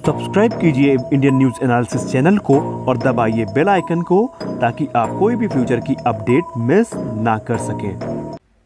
Subscribe कीजिए Indian news analysis channel को और दबाइए बेल आइकन को ताकि आप कोई भी फ्यूचर की अपडेट मिस ना कर सकें।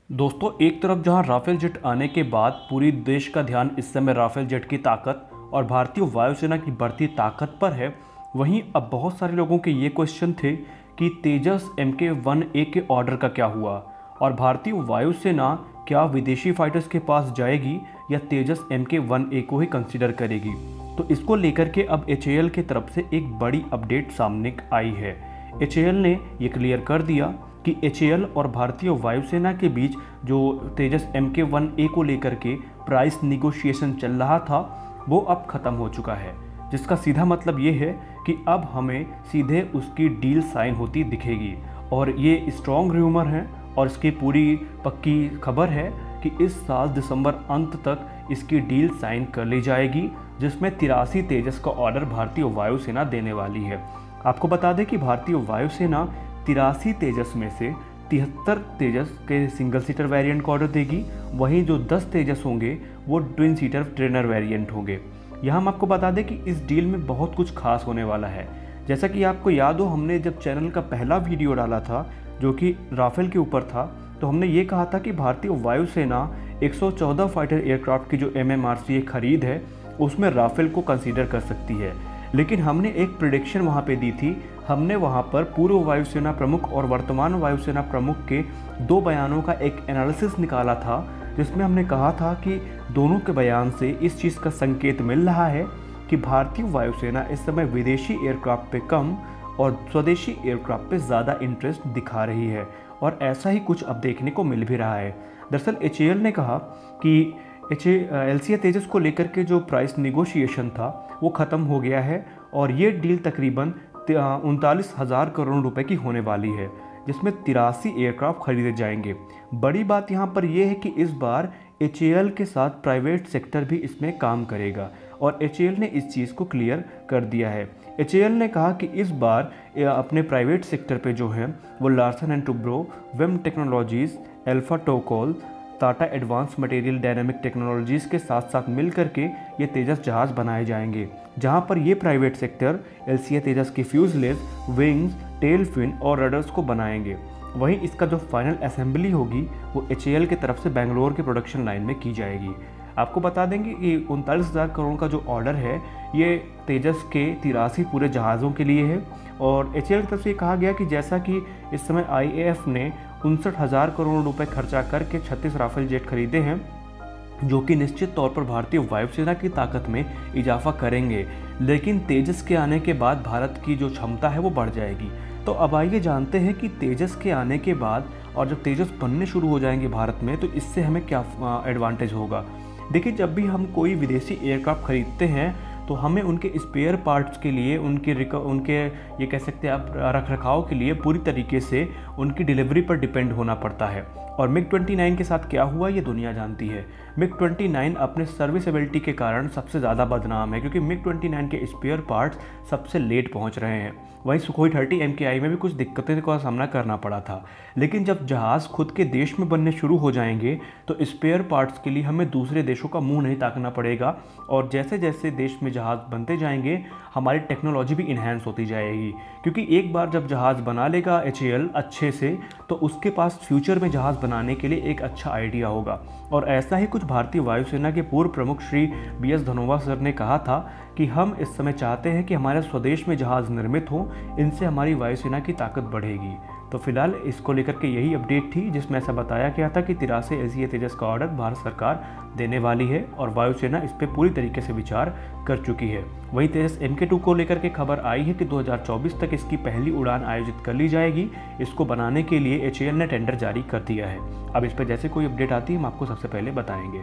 दोस्तों, एक तरफ जहां राफेल जेट आने के बाद पूरी देश का ध्यान इस समय राफेल जेट की ताकत और भारतीय वायुसेना की बढ़ती ताकत पर है, वहीं अब बहुत सारे लोगों के ये क्वेश्चन थे कि तेजस MK-1A के ऑर्डर का क्या हुआ और भारतीय वायुसेना क्या विदेशी फाइटर्स के पास जाएगी या तेजस MK-1A को ही कंसीडर करेगी। तो इसको लेकर के अब HAL की तरफ से एक बड़ी अपडेट सामने आई है। HAL ने ये क्लियर कर दिया कि HAL और भारतीय वायुसेना के बीच जो तेजस MK-1A को लेकर के प्राइस निगोशिएशन चल रहा था वो अब ख़त्म हो चुका है, जिसका सीधा मतलब ये है कि अब हमें सीधे उसकी डील साइन होती दिखेगी। और ये स्ट्रॉन्ग र्यूमर है और इसकी पूरी पक्की खबर है कि इस साल दिसंबर अंत तक इसकी डील साइन कर ली जाएगी, जिसमें 83 तेजस का ऑर्डर भारतीय वायुसेना देने वाली है। आपको बता दें कि भारतीय वायुसेना 83 तेजस में से 73 तेजस के सिंगल सीटर वेरिएंट का ऑर्डर देगी, वहीं जो 10 तेजस होंगे वो ट्विन सीटर ट्रेनर वेरिएंट होंगे। यहाँ हम आपको बता दें कि इस डील में बहुत कुछ खास होने वाला है। जैसा कि आपको याद हो, हमने जब चैनल का पहला वीडियो डाला था जो कि राफेल के ऊपर था, तो हमने ये कहा था कि भारतीय वायुसेना 114 फाइटर एयरक्राफ्ट की जो MMRCA खरीद है उसमें राफेल को कंसीडर कर सकती है। लेकिन हमने एक प्रेडिक्शन वहाँ पे दी थी। हमने वहाँ पर पूर्व वायुसेना प्रमुख और वर्तमान वायुसेना प्रमुख के 2 बयानों का एक एनालिसिस निकाला था, जिसमें हमने कहा था कि दोनों के बयान से इस चीज़ का संकेत मिल रहा है कि भारतीय वायुसेना इस समय विदेशी एयरक्राफ्ट पे कम और स्वदेशी एयरक्राफ्ट पे ज़्यादा इंटरेस्ट दिखा रही है, और ऐसा ही कुछ अब देखने को मिल भी रहा है। दरअसल HAL ने कहा कि LCA तेजस को लेकर के जो प्राइस निगोशिएशन था वो ख़त्म हो गया है और ये डील तकरीबन 39,000 करोड़ रुपए की होने वाली है, जिसमें 83 एयरक्राफ्ट खरीदे जाएंगे। बड़ी बात यहाँ पर यह है कि इस बार HAL के साथ प्राइवेट सेक्टर भी इसमें काम करेगा और HAL ने इस चीज़ को क्लियर कर दिया है। HAL ने कहा कि इस बार अपने प्राइवेट सेक्टर पे जो है वो Larsen and Toubro, Wem technologies, alpha Tocol, Tata advance material dynamic technologies के साथ साथ मिल करके ये तेजस जहाज़ बनाए जाएंगे, जहां पर ये प्राइवेट सेक्टर LCA तेजस की फ्यूजलेज, विंग्स, टेल फिन और रडर्स को बनाएंगे। वहीं इसका जो फाइनल असेंबली होगी वो HAL की तरफ से बेंगलोर के प्रोडक्शन लाइन में की जाएगी। आपको बता देंगे कि 39,000 करोड़ का जो ऑर्डर है ये तेजस के 83 पूरे जहाज़ों के लिए है। और HAL की तरफ से ये कहा गया कि जैसा कि इस समय IAF ने 59,000 करोड़ रुपए खर्चा करके 36 राफेल जेट खरीदे हैं, जो कि निश्चित तौर पर भारतीय वायुसेना की ताकत में इजाफा करेंगे, लेकिन तेजस के आने के बाद भारत की जो क्षमता है वो बढ़ जाएगी। तो अब आइए जानते हैं कि तेजस के आने के बाद और जब तेजस बनने शुरू हो जाएंगे भारत में तो इससे हमें क्या एडवांटेज होगा। देखिए, जब भी हम कोई विदेशी एयरक्राफ्ट खरीदते हैं तो हमें उनके स्पेयर पार्ट्स के लिए उनके ये कह सकते हैं आप रखरखाव के लिए पूरी तरीके से उनकी डिलीवरी पर डिपेंड होना पड़ता है। और MiG-29 के साथ क्या हुआ ये दुनिया जानती है। MiG-29 अपने सर्विसेबिलिटी के कारण सबसे ज़्यादा बदनाम है, क्योंकि MiG-29 के स्पेयर पार्ट्स सबसे लेट पहुंच रहे हैं। वहीं सुखोई 30 MKI में भी कुछ दिक्कतें का सामना करना पड़ा था। लेकिन जब जहाज़ खुद के देश में बनने शुरू हो जाएंगे तो स्पेयर पार्ट्स के लिए हमें दूसरे देशों का मुंह नहीं ताकना पड़ेगा, और जैसे जैसे देश में जहाज़ बनते जाएंगे हमारी टेक्नोलॉजी भी इन्हेंस होती जाएगी। क्योंकि एक बार जब जहाज़ बना लेगा HAL अच्छे से, तो उसके पास फ्यूचर में जहाज़ बनाने के लिए एक अच्छा आइडिया होगा। और ऐसा ही कुछ भारतीय वायुसेना के पूर्व प्रमुख श्री BS धनोवा सर ने कहा था कि हम इस समय चाहते हैं कि हमारे स्वदेश में जहाज़ निर्मित हो, इनसे हमारी वायुसेना की ताकत बढ़ेगी। तो फिलहाल इसको लेकर के यही अपडेट थी, जिसमें ऐसा बताया गया था कि 83 LCA तेजस का ऑर्डर भारत सरकार देने वाली है और वायुसेना इस पर पूरी तरीके से विचार कर चुकी है। वहीं तेजस MK-2 को लेकर के खबर आई है कि 2024 तक इसकी पहली उड़ान आयोजित कर ली जाएगी। इसको बनाने के लिए HAL ने टेंडर जारी कर दिया है। अब इस पर जैसे कोई अपडेट आती है हम आपको सबसे पहले बताएंगे।